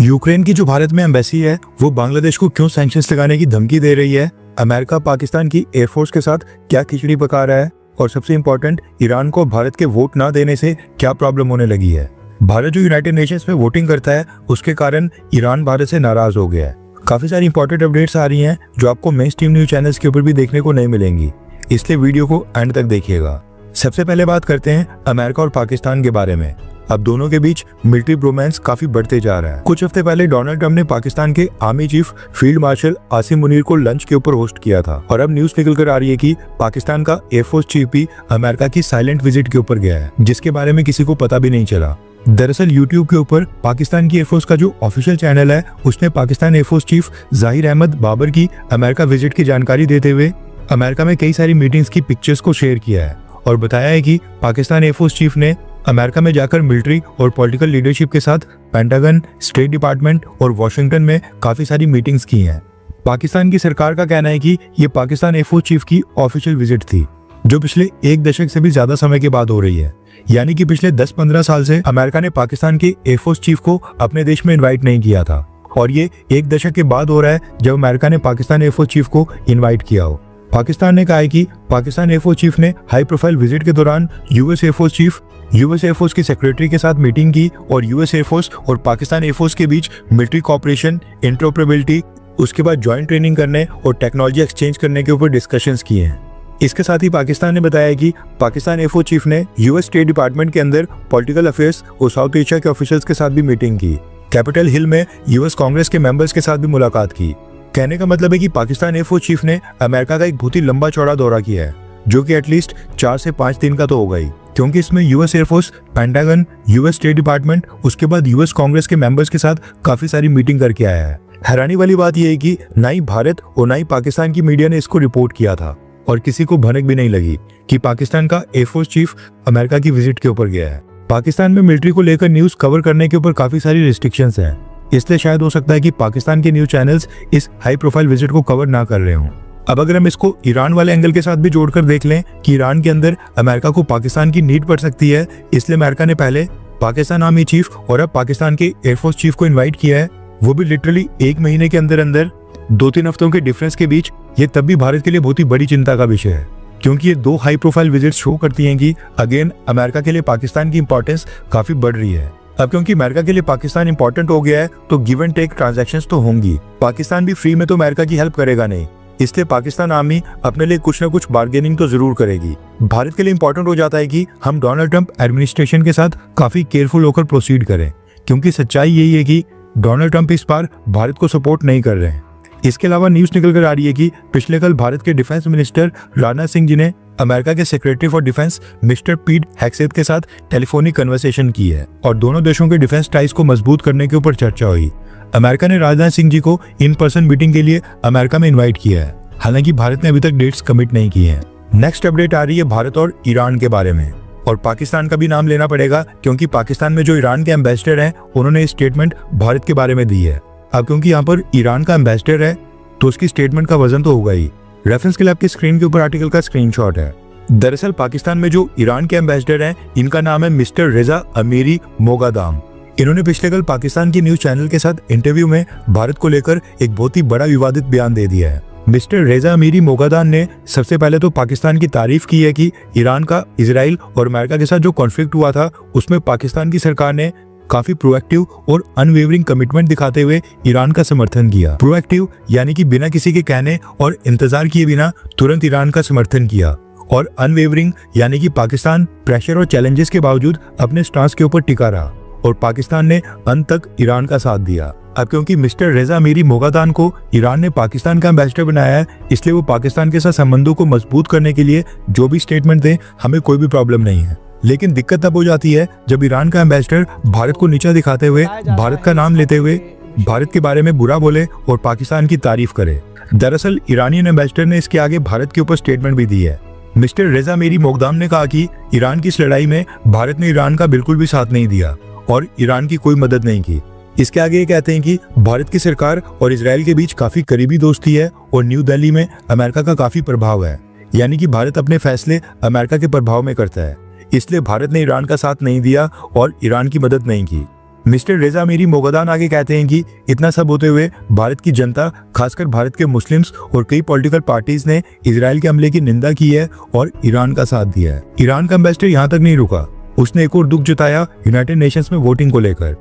Ukraine की जो भारत में एम्बेसी है वो बांग्लादेश को क्यों सैंक्शंस लगाने की धमकी दे रही है, अमेरिका पाकिस्तान की एयरफोर्स के साथ क्या खिचड़ी पका रहा है, और सबसे इम्पोर्टेंट ईरान को भारत के वोट ना देने से क्या प्रॉब्लम होने लगी है। भारत जो यूनाइटेड नेशंस में वोटिंग करता है उसके कारण ईरान भारत से नाराज हो गया है। काफी सारी इंपॉर्टेंट अपडेट्स आ रही हैं जो आपको मेन स्ट्रीम न्यूज चैनल्स के ऊपर भी देखने को नहीं मिलेंगी, इसलिए वीडियो को एंड तक देखिएगा। सबसे पहले बात करते हैं अमेरिका और पाकिस्तान के बारे में। अब दोनों के बीच मिलिट्री ब्रोमांस काफी बढ़ते जा रहा है। कुछ हफ्ते पहले डोनाल्ड ट्रंप ने पाकिस्तान के army chief field marshal Asim Munir को लंच के ऊपर होस्ट किया था, और अब न्यूज निकल कर आ रही है कि पाकिस्तान का एयरफोर्स चीफ भी अमेरिका की साइलेंट विजिट के ऊपर गया है, जिसके बारे में किसी को पता भी नहीं चला। दरअसल यूट्यूब के ऊपर पाकिस्तान की एयरफोर्स का जो ऑफिशियल चैनल है उसने पाकिस्तान एयरफोर्स चीफ जाहिर अहमद बाबर की अमेरिका विजिट की जानकारी देते हुए अमेरिका में कई सारी मीटिंग्स की पिक्चर्स को शेयर किया है और बताया है कि पाकिस्तान एयरफोर्स चीफ ने अमेरिका में जाकर मिलिट्री और पॉलिटिकल लीडरशिप के साथ पेंटागन, स्टेट डिपार्टमेंट और वॉशिंगटन में काफी सारी मीटिंग्स की हैं। पाकिस्तान की सरकार का कहना है कि ये पाकिस्तान एयरफोर्स चीफ की ऑफिशियल विजिट थी, जो पिछले एक दशक से भी ज्यादा समय के बाद हो रही है। यानी कि पिछले 10-15 साल से अमेरिका ने पाकिस्तान के एयरफोर्स चीफ को अपने देश में इन्वाइट नहीं किया था, और ये एक दशक के बाद हो रहा है जब अमेरिका ने पाकिस्तान एयरफोर्स चीफ को इन्वाइट किया हो। पाकिस्तान ने कहा है कि पाकिस्तान एयरफोर्स चीफ ने हाई प्रोफाइल विजिट के दौरान US air force chief, US air force की सेक्रेटरी के साथ मीटिंग की और यूएस एयरफोर्स और पाकिस्तान एयरफोर्स के बीच मिलिट्री कॉपरेशन, इंटरऑपरेबिलिटी, उसके बाद ज्वाइंट ट्रेनिंग करने और टेक्नोलॉजी एक्सचेंज करने के ऊपर डिस्कशंस किए हैं। इसके साथ ही पाकिस्तान ने बताया कि पाकिस्तान एयरफोर्स चीफ ने यूएस स्टेट डिपार्टमेंट के अंदर पॉलिटिकल अफेयर्स और साउथ एशिया के ऑफिशियल्स के साथ भी मीटिंग की। कैपिटल हिल में यूएस कांग्रेस के मेंबर्स के साथ भी मुलाकात की। कहने का मतलब है कि पाकिस्तान एयरफोर्स चीफ ने अमेरिका का एक बहुत ही लंबा चौड़ा दौरा किया है, जो कि एटलीस्ट 4 से 5 दिन का तो होगा ही, क्योंकि इसमें US air force, pentagon, US state department, उसके बाद यूएस कांग्रेस के मेंबर्स के साथ काफी सारी मीटिंग करके आया है। हैरानी वाली बात यह है कि ना ही भारत और ना ही पाकिस्तान की मीडिया ने इसको रिपोर्ट किया था, और किसी को भनक भी नहीं लगी कि पाकिस्तान का एयरफोर्स चीफ अमेरिका की विजिट के ऊपर गया है। पाकिस्तान में मिलिट्री को लेकर न्यूज कवर करने के ऊपर काफी सारी रिस्ट्रिक्शंस हैं, इसलिए शायद हो सकता है कि पाकिस्तान के न्यूज चैनल्स इस हाई प्रोफाइल विजिट को कवर ना कर रहे हों। अब अगर हम इसको ईरान वाले एंगल के साथ भी जोड़कर देख लें कि ईरान के अंदर अमेरिका को पाकिस्तान की नीड पड़ सकती है, इसलिए अमेरिका ने पहले पाकिस्तान आर्मी चीफ और अब पाकिस्तान के एयरफोर्स चीफ को इन्वाइट किया है, वो भी लिटरली 1 महीने के अंदर अंदर 2-3 हफ्तों के डिफरेंस के बीच। ये तब भी भारत के लिए बहुत ही बड़ी चिंता का विषय है, क्योंकि ये 2 हाई प्रोफाइल विजिट शो करती हैं कि अगेन अमेरिका के लिए पाकिस्तान की इंपॉर्टेंस काफी बढ़ रही है। अब क्योंकि अमेरिका के लिए पाकिस्तान इंपॉर्टेंट हो गया है तो गिव एंड टेक ट्रांजैक्शंस तो होंगी। पाकिस्तान भी फ्री में तो अमेरिका की हेल्प करेगा नहीं, इसलिए पाकिस्तान आर्मी अपने लिए कुछ ना कुछ बार्गेनिंग तो जरूर करेगी। भारत के लिए इंपॉर्टेंट हो जाता है कि हम डोनाल्ड ट्रंप एडमिनिस्ट्रेशन के साथ काफी केयरफुल होकर प्रोसीड करें, क्योंकि सच्चाई यही है कि डोनाल्ड ट्रंप इस बार भारत को सपोर्ट नहीं कर रहे हैं। इसके अलावा न्यूज निकल कर आ रही है कि पिछले कल भारत के डिफेंस मिनिस्टर राजनाथ सिंह जी ने अमेरिका के सेक्रेटरी फॉर डिफेंस मिस्टर पीट हेग्सेथ के साथ टेलीफोनिक कन्वर्सेशन की है, और दोनों देशों के डिफेंस टाइज को मजबूत करने के ऊपर चर्चा हुई। अमेरिका ने राजनाथ सिंह जी को इन पर्सन मीटिंग के लिए अमेरिका में इन्वाइट किया है, हालांकि भारत ने अभी तक डेट्स कमिट नहीं की हैं। नेक्स्ट अपडेट आ रही है भारत और ईरान के बारे में, और पाकिस्तान का भी नाम लेना पड़ेगा, क्योंकि पाकिस्तान में जो ईरान के एम्बेसडर हैं उन्होंने स्टेटमेंट भारत के बारे में दी है। अब क्योंकि यहाँ पर ईरान का एम्बेसडर है तो उसकी स्टेटमेंट का वजन तो होगा ही। रेफरेंस के लिए आपकी स्क्रीन के ऊपर आर्टिकल का स्क्रीनशॉट है। दरअसल पाकिस्तान में जो ईरान के एम्बेसडर हैं इनका नाम है मिस्टर रेजा अमीरी मोगादाम। इन्होंने पिछले कल पाकिस्तान की न्यूज चैनल के साथ इंटरव्यू में भारत को लेकर एक बहुत ही बड़ा विवादित बयान दे दिया है। मिस्टर रेजा अमीरी मोगादान ने सबसे पहले तो पाकिस्तान की तारीफ की है कि ईरान का इजराइल और अमेरिका के साथ जो कॉन्फ्लिक्ट हुआ था उसमें पाकिस्तान की सरकार ने काफी प्रोएक्टिव और अनवेवरिंग कमिटमेंट दिखाते हुए ईरान का समर्थन किया। प्रोएक्टिव यानी कि बिना किसी के कहने और इंतजार किए बिना तुरंत ईरान का समर्थन किया, और अनवेवरिंग यानी कि पाकिस्तान प्रेशर और चैलेंजेस के बावजूद अपने स्टांस के ऊपर टिका रहा और पाकिस्तान ने अंत तक ईरान का साथ दिया। अब क्योंकि मिस्टर रेजा अमीरी मोगादान को ईरान ने पाकिस्तान का एम्बेसडर बनाया है, इसलिए वो पाकिस्तान के साथ संबंधों को मजबूत करने के लिए जो भी स्टेटमेंट दें हमें कोई भी प्रॉब्लम नहीं है। लेकिन दिक्कत तब हो जाती है जब ईरान का एम्बेसडर भारत को नीचा दिखाते हुए, भारत का नाम लेते हुए भारत के बारे में बुरा बोले और पाकिस्तान की तारीफ करे। दरअसल ईरानियन एम्बेसडर ने इसके आगे भारत के ऊपर स्टेटमेंट भी दी है। मिस्टर रेजा अमीरी मोगदाम ने कहा कि ईरान की इस लड़ाई में भारत ने ईरान का बिल्कुल भी साथ नहीं दिया और ईरान की कोई मदद नहीं की। इसके आगे ये कहते हैं कि भारत की सरकार और इजराइल के बीच काफी करीबी दोस्ती है और न्यू दिल्ली में अमेरिका का काफी प्रभाव है, यानी कि भारत अपने फैसले अमेरिका के प्रभाव में करता है, इसलिए भारत ने ईरान का साथ नहीं दिया और ईरान की मदद नहीं की। मिस्टर रेजा मीरी मोगदान आगे कहते हैं कि इतना सब होते हुए भारत की जनता, खासकर भारत के मुस्लिम्स और कई पॉलिटिकल पार्टीज ने इजराइल के हमले की निंदा की है और ईरान का साथ दिया है। ईरान का एम्बेसडर यहाँ तक नहीं रुका, उसने एक और दुख जताया यूनाइटेड नेशंस में वोटिंग को लेकर,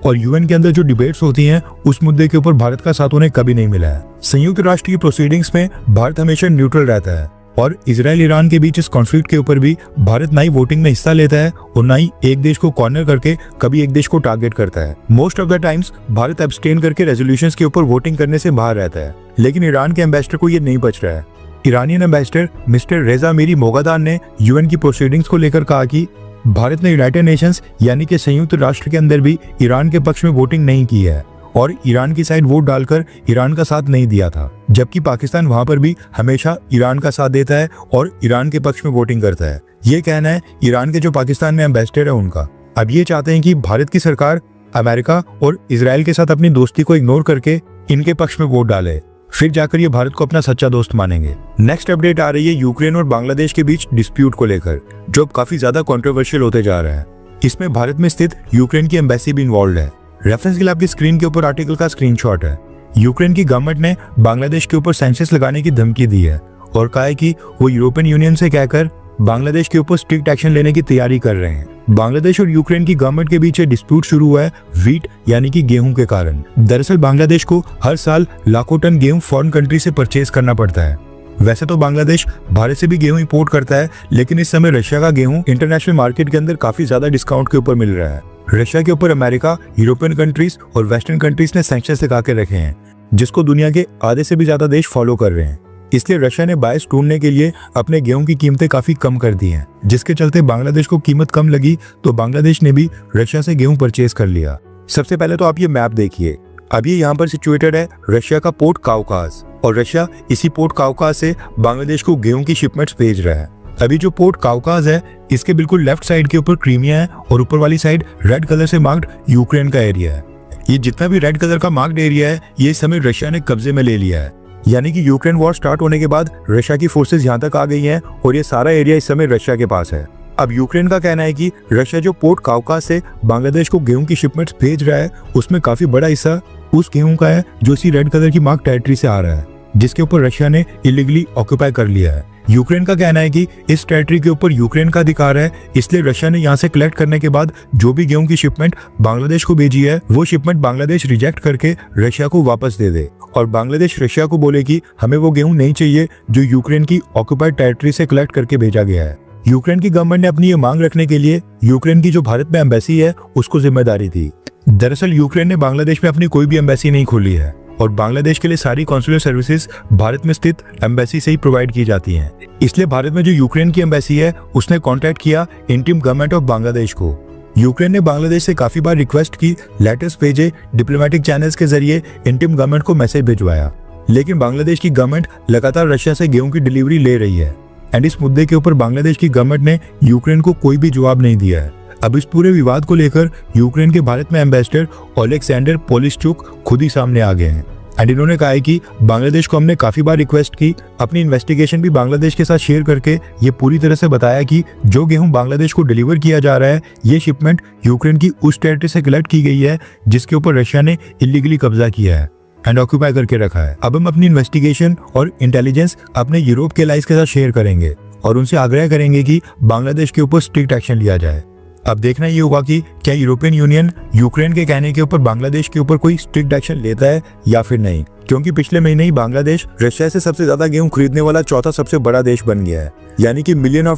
और यूएन के अंदर जो डिबेट्स होती हैं उस मुद्दे के ऊपर भारत का साथ उन्हें कभी नहीं मिला है। संयुक्त राष्ट्र की प्रोसीडिंग्स में भारत हमेशा न्यूट्रल रहता है और इजराइल ईरान के बीच इस कॉन्फ्लिक्ट के ऊपर भी भारत ना ही वोटिंग में हिस्सा लेता है और ना ही एक देश को कॉर्नर करके कभी एक देश को टारगेट करता है। Most of the times Bharat abstain करके रेजोल्यूशंस के ऊपर वोटिंग करने से बाहर रहता है, लेकिन ईरान के एम्बेसडर को ये नहीं बच रहा है। ईरानियन एम्बेसडर मिस्टर रेजा मीरी मोगदान ने यूएन की प्रोसीडिंग्स को लेकर कहा कि भारत ने यूनाइटेड नेशंस यानी कि संयुक्त राष्ट्र के अंदर भी ईरान के पक्ष में वोटिंग नहीं की है और ईरान की साइड वोट डालकर ईरान का साथ नहीं दिया था, जबकि पाकिस्तान वहां पर भी हमेशा ईरान का साथ देता है और ईरान के पक्ष में वोटिंग करता है। ये कहना है ईरान के जो पाकिस्तान में एम्बेसडर है उनका। अब ये चाहते हैं कि भारत की सरकार अमेरिका और इजराइल के साथ अपनी दोस्ती को इग्नोर करके इनके पक्ष में वोट डाले, फिर जाकर ये भारत को अपना सच्चा दोस्त मानेंगे। नेक्स्ट अपडेट आ रही है यूक्रेन और बांग्लादेश के बीच डिस्प्यूट को लेकर, जो काफी ज्यादा कंट्रोवर्शियल होते जा रहा है। इसमें भारत में स्थित यूक्रेन की एम्बेसी भी इन्वॉल्व है। रेफरेंस के लिए आपकी स्क्रीन के ऊपर आर्टिकल का स्क्रीनशॉट है। यूक्रेन की गवर्नमेंट ने बांग्लादेश के ऊपर सैंक्शंस लगाने की धमकी दी है और कहा है कि वो यूरोपियन यूनियन से कहकर बांग्लादेश के ऊपर स्ट्रिक्ट एक्शन लेने की तैयारी कर रहे हैं। बांग्लादेश और यूक्रेन की गवर्नमेंट के बीच डिस्प्यूट शुरू हुआ है वीट यानी कि गेहूं के कारण। दरअसल बांग्लादेश को हर साल लाखों टन गेहूं फॉरेन कंट्री से परचेज करना पड़ता है। वैसे तो बांग्लादेश भारत से भी गेहूं इंपोर्ट करता है, लेकिन इस समय रशिया का गेहूं इंटरनेशनल मार्केट के अंदर काफी ज्यादा डिस्काउंट के ऊपर मिल रहा है। रशिया के ऊपर अमेरिका, यूरोपियन कंट्रीज और वेस्टर्न कंट्रीज ने सैंक्शंस लगा के रखे हैं, जिसको दुनिया के आधे से भी ज्यादा देश फॉलो कर रहे हैं। इसलिए रशिया ने बायस ढूंढने के लिए अपने गेहूं की कीमतें काफी कम कर दी हैं, जिसके चलते बांग्लादेश को कीमत कम लगी तो बांग्लादेश ने भी रशिया से गेहूं परचेज कर लिया। सबसे पहले तो आप ये मैप देखिए। अब ये यहाँ पर सिचुएटेड है रशिया का पोर्ट काउकास, और रशिया इसी पोर्ट काउकास से बांग्लादेश को गेहूं की शिपमेंट्स भेज रहा है। अभी जो पोर्ट काउकास है इसके बिल्कुल लेफ्ट साइड के ऊपर क्रीमिया है और ऊपर वाली साइड रेड कलर से मार्क्ड यूक्रेन का एरिया है। ये जितना भी रेड कलर का मार्क्ड एरिया है ये इस समय रशिया ने कब्जे में ले लिया है, यानी कि यूक्रेन वॉर स्टार्ट होने के बाद रशिया की फोर्सेस यहाँ तक आ गई हैं और ये सारा एरिया इस समय रशिया के पास है। अब यूक्रेन का कहना है कि रशिया जो पोर्ट काउकास से बांग्लादेश को गेहूं की शिपमेंट्स भेज रहा है उसमें काफी बड़ा हिस्सा उस गेहूं का है जो इसी रेड कलर की मार्क टेरिटरी से आ रहा है, जिसके ऊपर रशिया ने इलीगली ऑक्यूपाई कर लिया है। यूक्रेन का कहना है कि इस टेरिटरी के ऊपर यूक्रेन का अधिकार है, इसलिए रशिया ने यहाँ से कलेक्ट करने के बाद जो भी गेहूं की शिपमेंट बांग्लादेश को भेजी है वो शिपमेंट बांग्लादेश रिजेक्ट करके रशिया को वापस दे दे और बांग्लादेश रशिया को बोले कि हमें वो गेहूं नहीं चाहिए जो यूक्रेन की ऑक्यूपाइड टेरिटरी से कलेक्ट करके भेजा गया है। यूक्रेन की गवर्नमेंट ने अपनी ये मांग रखने के लिए यूक्रेन की जो भारत में एम्बेसी है उसको जिम्मेदारी दी। दरअसल यूक्रेन ने बांग्लादेश में अपनी कोई भी एम्बेसी नहीं खोली है और बांग्लादेश के लिए सारी कॉन्सुलर सर्विसेज भारत में स्थित एम्बेसी से ही प्रोवाइड की जाती हैं। इसलिए भारत में जो यूक्रेन की एम्बेसी है उसने कांटेक्ट किया इंटीम गवर्नमेंट ऑफ बांग्लादेश को। यूक्रेन ने बांग्लादेश से काफी बार रिक्वेस्ट की, लेटर्स भेजे, डिप्लोमेटिक चैनल्स के जरिए इंटीम गवर्नमेंट को मैसेज भिजवाया, लेकिन बांग्लादेश की गवर्नमेंट लगातार रशिया से गेहूं की डिलीवरी ले रही है एंड इस मुद्दे के ऊपर बांग्लादेश की गवर्नमेंट ने यूक्रेन को कोई भी जवाब नहीं दिया है। अब इस पूरे विवाद को लेकर यूक्रेन के भारत में एम्बेसडर ओलेक्सेंडर पोलिशचुक खुद ही सामने आ गए हैं एंड इन्होंने कहा है कि बांग्लादेश को हमने काफी बार रिक्वेस्ट की, अपनी इन्वेस्टिगेशन भी बांग्लादेश के साथ शेयर करके ये पूरी तरह से बताया कि जो गेहूं बांग्लादेश को डिलीवर किया जा रहा है ये शिपमेंट यूक्रेन की उस टेरिटरी से कलेक्ट की गई है जिसके ऊपर रशिया ने इलीगली कब्जा किया है एंड ऑक्यूपाई करके रखा है। अब हम अपनी इन्वेस्टिगेशन और इंटेलिजेंस अपने यूरोप के एलाइज के साथ शेयर करेंगे और उनसे आग्रह करेंगे कि बांग्लादेश के ऊपर स्ट्रिक्ट एक्शन लिया जाए। अब देखना ये होगा कि क्या यूरोपियन यूनियन यूक्रेन के कहने के ऊपर बांग्लादेश के ऊपर कोई स्ट्रिक्ट एक्शन लेता है या फिर नहीं, क्योंकि पिछले महीने ही बांग्लादेश रशिया से सबसे ज्यादा गेहूं खरीदने वाला चौथा सबसे बड़ा देश बन गया है, यानी कि $मिलियन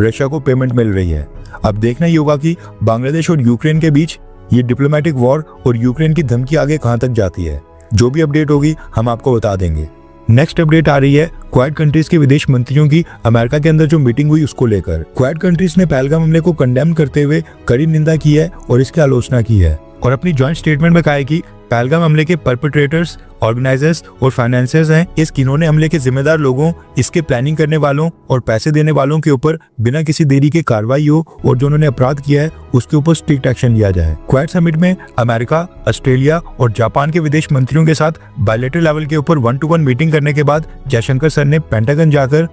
रशिया को पेमेंट मिल रही है। अब देखना ये होगा कि बांग्लादेश और यूक्रेन के बीच ये डिप्लोमेटिक वॉर और यूक्रेन की धमकी आगे कहां तक जाती है। जो भी अपडेट होगी हम आपको बता देंगे। नेक्स्ट अपडेट आ रही है क्वाड कंट्रीज के विदेश मंत्रियों की अमेरिका के अंदर जो मीटिंग हुई उसको लेकर। क्वाड कंट्रीज ने पहलगाम हमले को कंडेम करते हुए कड़ी निंदा की है और इसकी आलोचना की है और अपनी जॉइंट स्टेटमेंट में कहा है कि पहलगाम हमले के परपेट्रेटर्स, ऑर्गेनाइजर्स और फाइनेंसर्स हैं। इस इन्होंने हमले के जिम्मेदार लोगों, इसके प्लानिंग करने वालों और पैसे देने वालों के ऊपर बिना किसी देरी के कार्रवाई हो और जो उन्होंने अपराध किया है उसके ऊपर स्ट्रिक्ट एक्शन लिया जाए। क्वाड समिट में अमेरिका, ऑस्ट्रेलिया और जापान के विदेश मंत्रियों के साथ बायलैटरल लेवल के ऊपर 1-to-1 मीटिंग करने के बाद जयशंकर सर ने पेंटागन जाकर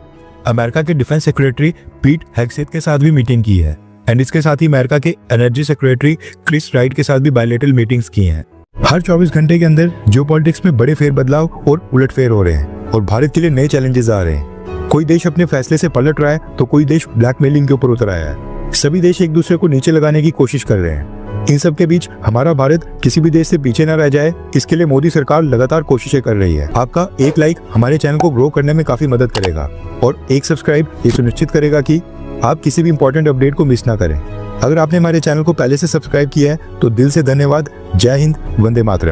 अमेरिका के डिफेंस सेक्रेटरी पीट हेग्सेथ के साथ भी मीटिंग की है एंड इसके साथ ही अमेरिका के एनर्जी सेक्रेटरी क्रिस राइट के साथ भी बायलैटरल मीटिंग्स की हैं। हर 24 घंटे के अंदर जियोपॉलिटिक्स में बड़े फेरबदलाव और उलटफेर हो रहे हैं और भारत के लिए नए चैलेंजेस आ रहे हैं। कोई देश अपने फैसले से पलट रहा है तो कोई देश ब्लैकमेलिंग के ऊपर उतर आया है। सभी देश एक दूसरे को नीचे लगाने की कोशिश कर रहे हैं। इन सब के बीच हमारा भारत किसी भी देश से पीछे न रह जाए, इसके लिए मोदी सरकार लगातार कोशिशें कर रही है। आपका एक लाइक हमारे चैनल को ग्रो करने में काफी मदद करेगा और एक सब्सक्राइब ये सुनिश्चित करेगा कि आप किसी भी इंपॉर्टेंट अपडेट को मिस ना करें। अगर आपने हमारे चैनल को पहले से सब्सक्राइब किया है तो दिल से धन्यवाद। जय हिंद, वंदे मातरम।